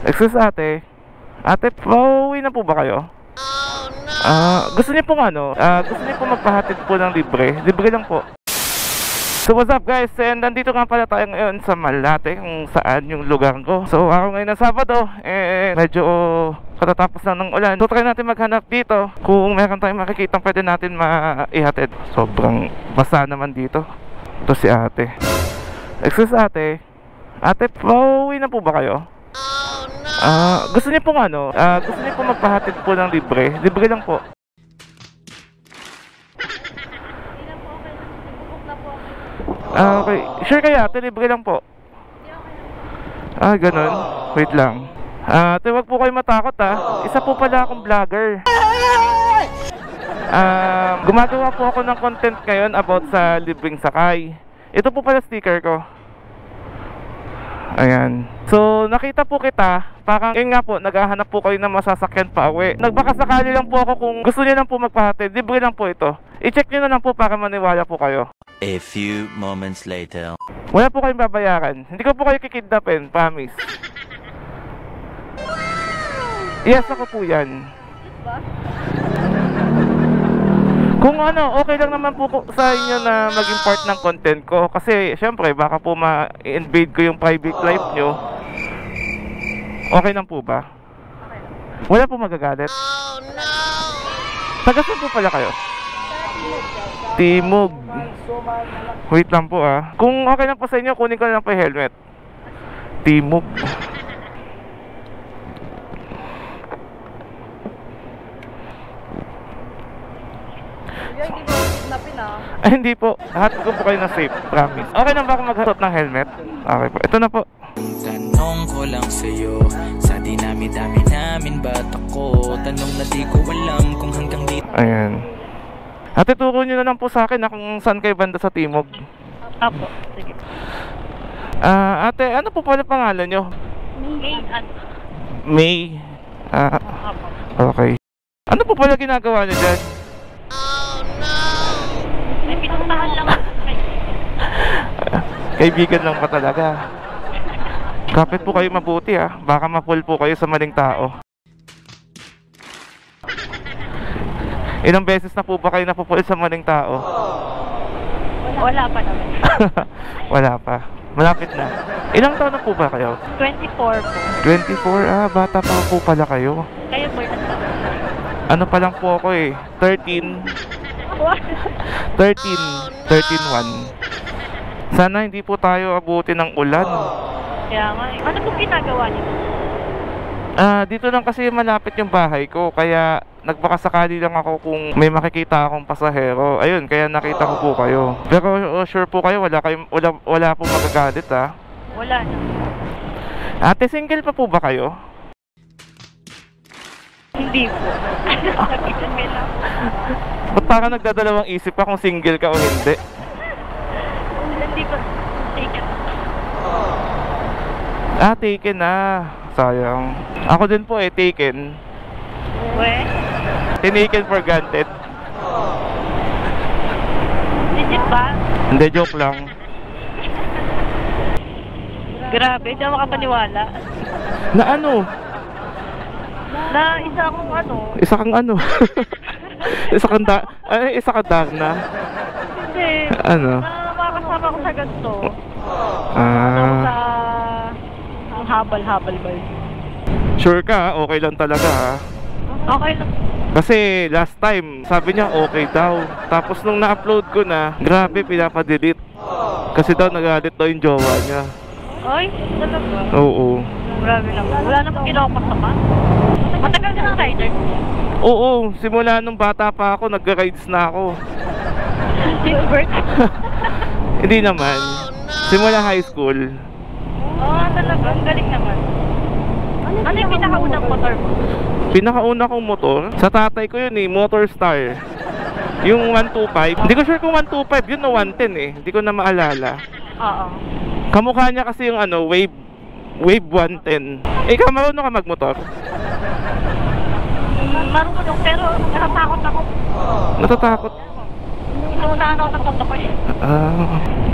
Excuse ate. Ate, pauwi na po ba kayo? Gusto niyo pong gusto niyo pong magpahatid po ng libre? Libre lang po. So what's up guys, and nandito nga pala tayo ngayon sa Malate, kung saan yung lugar ko. So ako ngayon na Sabado, medyo katatapos na ng ulan. So try natin maghanap dito kung meron tayong makikita pwede natin maihatid. Sobrang basa naman dito. Ito si ate. Excuse ate. Ate, pauwi na po ba kayo? Gusto niyo pong gusto niyo pong magpahatid po ng libre? Libre lang po. Okay. Sure kaya ate, libre lang po. Ganun. Wait lang. Ate, wag po kayo matakot Isa po pala akong vlogger. Gumagawa po ako ng content ngayon about sa libreng sakay. Ito po pala sticker ko. Ayan. So, nakita po kita. Parang, yun nga po, naghahanap po kayo ng masasakyan pa uwi. Nagbakasakali lang po ako kung gusto niyo lang po magpahatid. Libre lang po ito. I-check niyo na lang po para maniwala po kayo. A few moments later. Wala po kayong babayaran. Hindi ko po kayo kikidnapin, promise. Yes, ako po yan. Kung okay lang naman po sa inyo na maging part ng content ko. Kasi, syempre, baka po ma-invade ko yung private life nyo. Okay lang po ba? Wala po magagalit? Oh, no! Taga-saan po pala kayo? Timog. Wait lang po Kung okay lang po sa inyo, kunin ko na lang po yung helmet. Timog. Hindi po. Hatid ko po kayo na safe. Promise. Okay na ba ako maghatot ng helmet? Okay po. Ito na po. Tanong ko lang sa'yo, sa dinami-dami namin ba't ako? Tanong na di ko alam kung hanggang dito. Ayan. Ate, turo nyo na lang po sa akin kung saan kayo banda sa Timog. Apo, sige. Ate, ano po pala pangalan nyo? May. Okay. Ano po pala ginagawa nyo dyan? May pinuntahan lang ako. Kaibigan lang pa talaga. Kapit po kayo mabuti baka ma-fall po kayo sa maling tao. Ilang beses na po ba kayo napupul sa maling tao? Wala pa naman. Wala pa. Malapit na. Ilang taon na po ba kayo? 24 po. 24? Bata pa po pala kayo. Kayo po ilang taon? Ano pa lang po ako 13. 13-1. Sana hindi po tayo abutin ng ulan. Kaya nga Ano po ginagawa niyo? Dito lang kasi malapit yung bahay ko. Kaya nagbakasakali lang ako kung may makikita akong pasahero. Ayun, kaya nakita ko po kayo. Pero sure po kayo, wala po magagalit Wala na. Ate, single pa po ba kayo? Hindi po. Nag-isip lang. Ba't parang nagdadalawang isip ka kung single ka o hindi? Hindi ko taken. Taken na. Sayang. Ako din po taken. Tinaken for granted. Legit ba? Hindi, joke lang. Grabe, hindi ako makapaniwala. Na ano? Na isa akong Isa kang isa kang Darna. Hindi. Ano? Makakasama ko sa ganito. Ang habal-habal ba yun? Sure ka? Okay lang talaga Okay lang. Kasi last time, sabi niya okay daw. Tapos nung na-upload ko na, grabe, pinapa-delete. Kasi daw nagalit daw yung jowa niya. Ay, talaga? Oo. Grabe lang. Wala namang ginawa masama. Matagal ka ng rider? Oo, simula nung bata pa ako, nag-rides na ako. Since birth? Hindi naman. Simula high school. Talaga? Ang galing naman. Ano yung pinakaunang motor mo? Pinakauna kong motor? Sa tatay ko yun Motor Star. Yung 125. Hindi ko sure kung 125 yun o 110 Hindi ko na maalala. Oo. Kamukha niya kasi yung Wave 110. Ikaw, marunong ka magmotor? Marunong, pero natatakot ako. Natatakot? Inuunahan ako ng tondo ko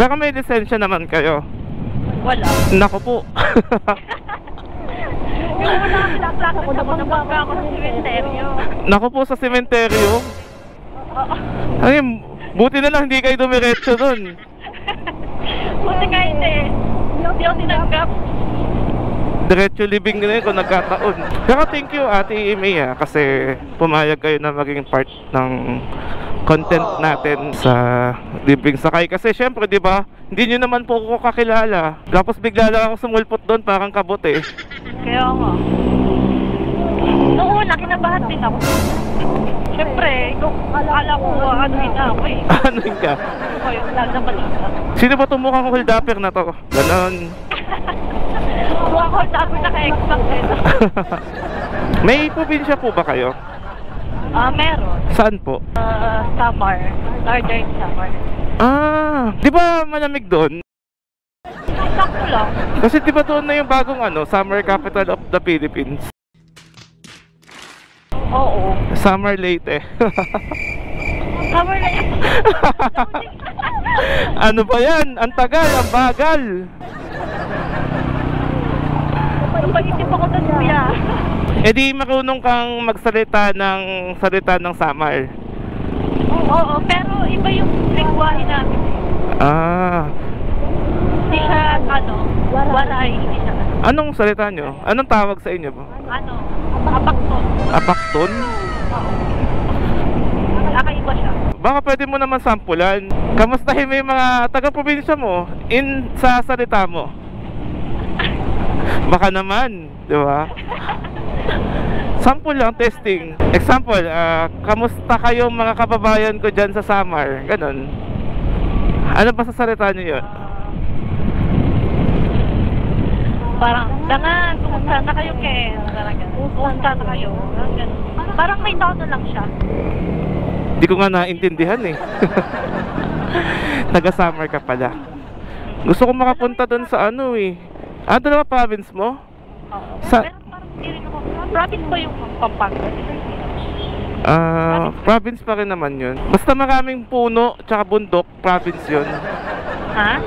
Pero may lisensya naman kayo? Wala. Nako po. Yung una kami naklakad ako, nabangga ako sa sementeryo. Naku po sa sementeryo. Oo. Ay, buti na lang hindi kayo dumiretso dun. Buti nga hindi. Hindi ako tinanggap. Diretso living na yun kung nagkataon. Pero thank you Ate May kasi pumayag kayo na maging part ng content natin sa Libreng Sakay. Kasi syempre di ba, hindi nyo naman po ako kakilala. Tapos bigla lang ako sumulpot doon parang kabot eh. Kaya nga. Noong una, kinabahan din ako. Syempre, akala ko ano na ako eh. Ano yun ka? Ako yung lalabalita. Sino ba itong mukhang hold-upper na to? Ganon. Huwag ako sabi naka-expect eh. May probinsya po ba kayo? Meron. Saan po? Samar. Northern Samar. Di ba malamig doon? Sakto lang. Kasi di ba doon na yung bagong Summer Capital of the Philippines? Oo. Summer Leyte. Samar na yun. Ano ba yan? Ang tagal, ang bagal. Napag-isip ako doon, kuya. E di marunong kang magsalita ng salita ng Samar. Oo, pero iba yung lingwahe namin. Hindi siya, waray, hindi siya. Anong salita nyo? Anong tawag sa inyo po? Abakton. Abakton? Oo. Nakaiba siya. Baka pwede mo naman sampulan. Kamustahin mo yung mga taga-probinsya mo sa salita mo? Baka naman, di ba? Sample lang, testing. Example, kamusta kayo mga kababayan ko dyan sa Samar? Ganon. Ano ba sa salita niyo yun? Parang, dangan, kumusta na kayo, Ken? Kumusta na kayo? Parang may tono lang siya. Hindi ko nga naintindihan eh. Taga-Samar ka pala. Gusto ko makapunta doon sa eh. Dalawa province mo? Oo. Sa... Pero parang hindi rin ako. Province ba yung Pampanga? Province pa rin naman yun. Basta maraming puno tsaka bundok, province yun. Ha?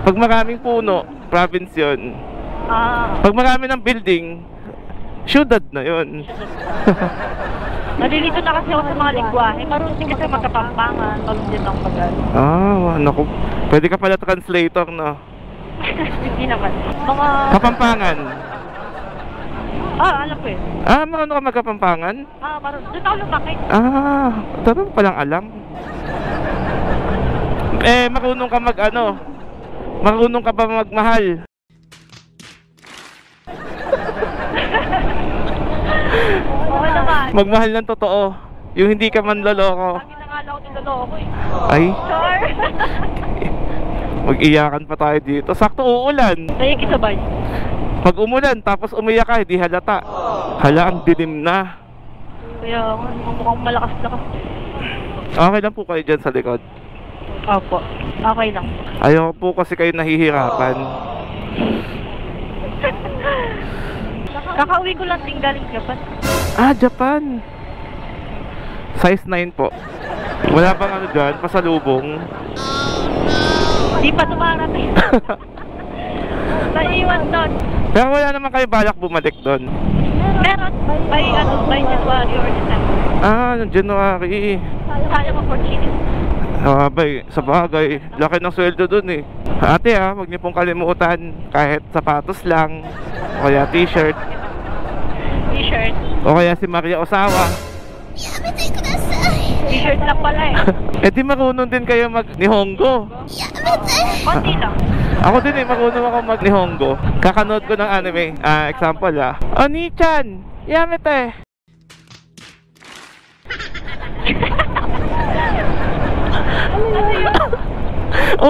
Pag maraming puno, province yun. Pag marami ng building, syudad na yun. Nalilito na kasi ako sa mga lingwahe. Marunong din kasi magkapampangan. Marunong din ako Naku. Pwede ka pala translator, no? Hindi naman. Mga... Kapampangan. Alam ko eh. Marunong ka magkapampangan? Marunong. Doon ako lumaki. Tama palang alam. Marunong ka marunong ka ba magmahal? Oo naman. Magmahal ng totoo. Yung hindi ka manloloko. Lagi na nga lang ako niloloko eh. Ay, Sure. mag-iyakan pa tayo dito. Sakto uulan. Nakikisabay. Pag umulan tapos umiyak ka, hindi halata. Hala, ang dilim na. Kaya mukhang malakas-lakas. Okay lang po kayo dyan sa likod. Opo. Okay lang. Ayaw po kasi kayo nahihirapan. Kakauwi ko lang din galing Japan. Japan. Size 9 po. Wala bang dyan, pasalubong? Di pa tumarating. Naiwan doon. Pero wala naman kayo balak bumalik doon. Meron. By January or December. January. Sayang opportunity. Sa bagay, laki ng sweldo doon eh. Ate huwag niyo pong kalimutan kahit sapatos lang, o kaya t-shirt, T-shirt. o kaya si Maria Osawa. T-shirt lang pala eh. Di marunong din kayo mag-Nihongo. Konti lang. Ako din marunong ako mag-Nihongo. Kakanood ko ng anime. Example Oni-chan, yamete.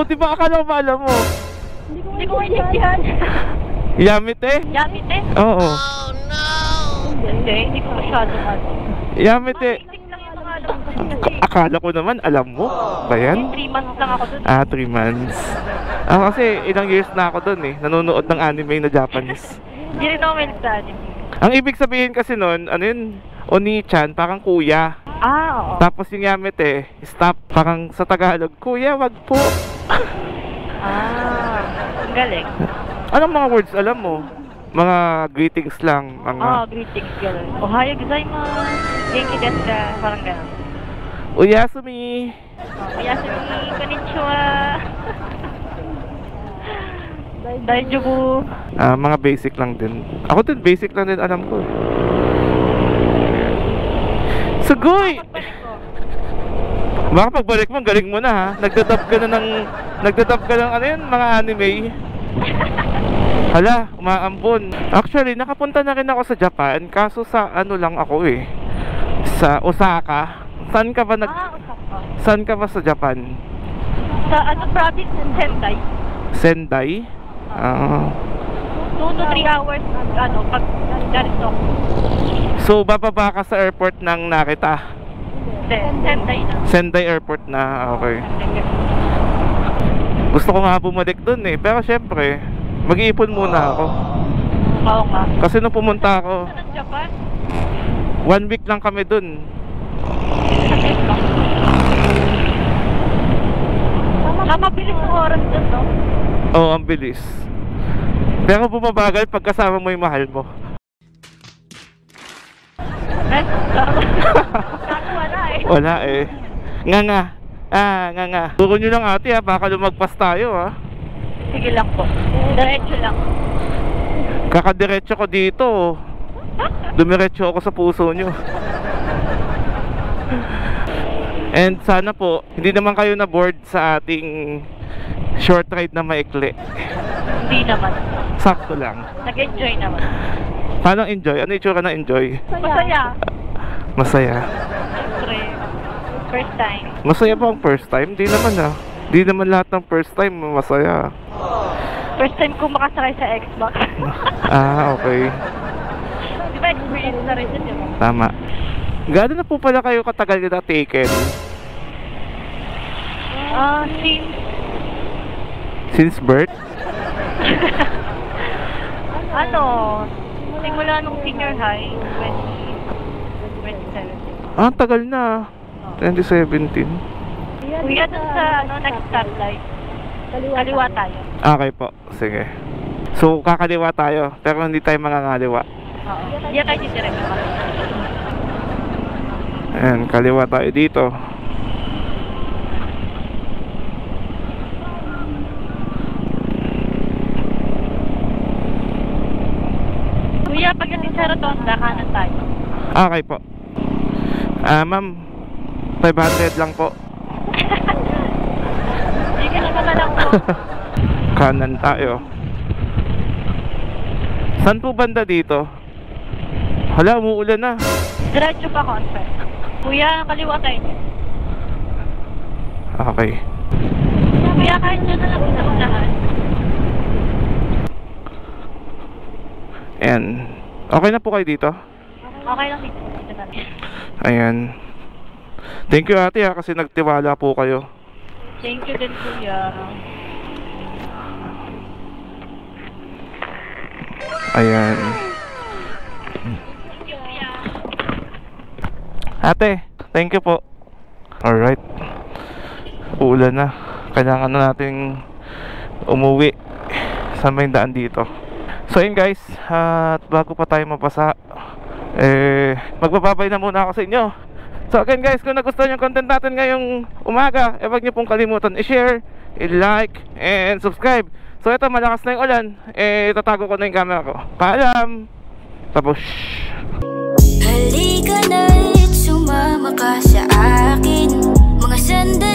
Di ba akala ko ba alam mo? Hindi ko maintindihan. Yamete? Yamite? Oo. Hindi ko masyado Yamete. Mahilig lang yung mga alam ko kasi Akala ko naman alam mo ba yan? 3 months lang ako dun. 3 months. Kasi ilang years na ako dun eh. Nanonood ng anime na Japanese. Hindi rin ako mahilig sa anime. Ang ibig sabihin kasi nun, Oni-chan, parang kuya. Oo. Tapos yung yamete, stop, parang sa Tagalog, kuya, wag po. Ang galing. Anong mga words alam mo? mga greetings lang. Mga Greetings, gano'n. Ohayo gozaimasu. Genki desu ka? Parang gano'n. Oyasumi. Oyasumi, konnichiwa. Daijoubu. Mga basic lang din. Ako din, basic lang din alam ko. Sugoy! Baka pagbalik mo, galing mo na ha. Nagdadab ka ng ano yun, mga anime. Hala, umaampon. Actually, nakapunta na rin ako sa Japan. Kaso sa ano lang ako eh. Sa Osaka. Saan ka ba Osaka. Saan ka ba sa Japan? Sa ano province? Sendai. Sendai? 2 to 3 hours pag ganito. So, bababa ka sa airport ng Narita? Sendai na. Sendai Airport na, okay. Gusto ko nga bumalik dun eh. Pero syempre, mag-iipon muna ako. Oo nga. Kasi nung pumunta ako, Sa Japan? 1 week lang kami dun. Mabilis ang oras dun, no? Oo, ang bilis. Pero bumabagal pag kasama mo yung mahal mo. Wala eh. Wala eh. Nga. Turo nyo lang ate ha, baka lumagpas tayo ha. Sige lang po. Diretso lang. Kakadiretso ko dito. Dumiretso ako sa puso nyo. And sana po, hindi naman kayo na bored sa ating short ride na maikli. Hindi naman. Sakto lang. Nag-enjoy naman. Paano enjoy? Ano itsura na enjoy? Masaya. Masaya. Siyempre. First time. Masaya ba ang first time? Di naman ah. Di naman lahat ng first time masaya. First time ko makasakay sa Xbox. Okay. Di ba experience na rin yun, di ba? Tama. Gano'n na po pala kayo katagal na taken? Since birth? Simula nung senior high, 2017. Tagal na. 2017. Kuya, dun sa nag-stop light. Kaliwa tayo. Okay po, sige. So, kakaliwa tayo, pero hindi tayo mangangaliwa. Oo. Hindi tayo diretso pa. Ayan, kaliwa tayo dito. Kuya, pagdating sa rotonda, kanan tayo. Okay po. Ma'am, 500 lang po. Hindi ka naman lang po. Kanan tayo. Saan po banda dito? Hala, umuulan na. Diretso pa, confer. Kuya, kaliwa tayo niya. Okay. Kuya, kahit dyan na lang sa unahan. Ayan. Okay na po kayo dito? Okay lang dito. Dito na lang. Ayan. Thank you ate ha, kasi nagtiwala po kayo. Thank you din, kuya. Ayan. Ate, thank you po. Alright. Uulan na. Kailangan na nating umuwi sa may daan dito. So yun guys, at bago pa tayo mapasa, magbababay na muna ako sa inyo. So again guys, kung nagustuhan yung content natin ngayong umaga, wag nyo pong kalimutan i-share, i-like, and subscribe. So ito, malakas na yung ulan, tatago ko na yung camera ko. Paalam! Tapos Halika na't sumama ka sa akin, mga sandali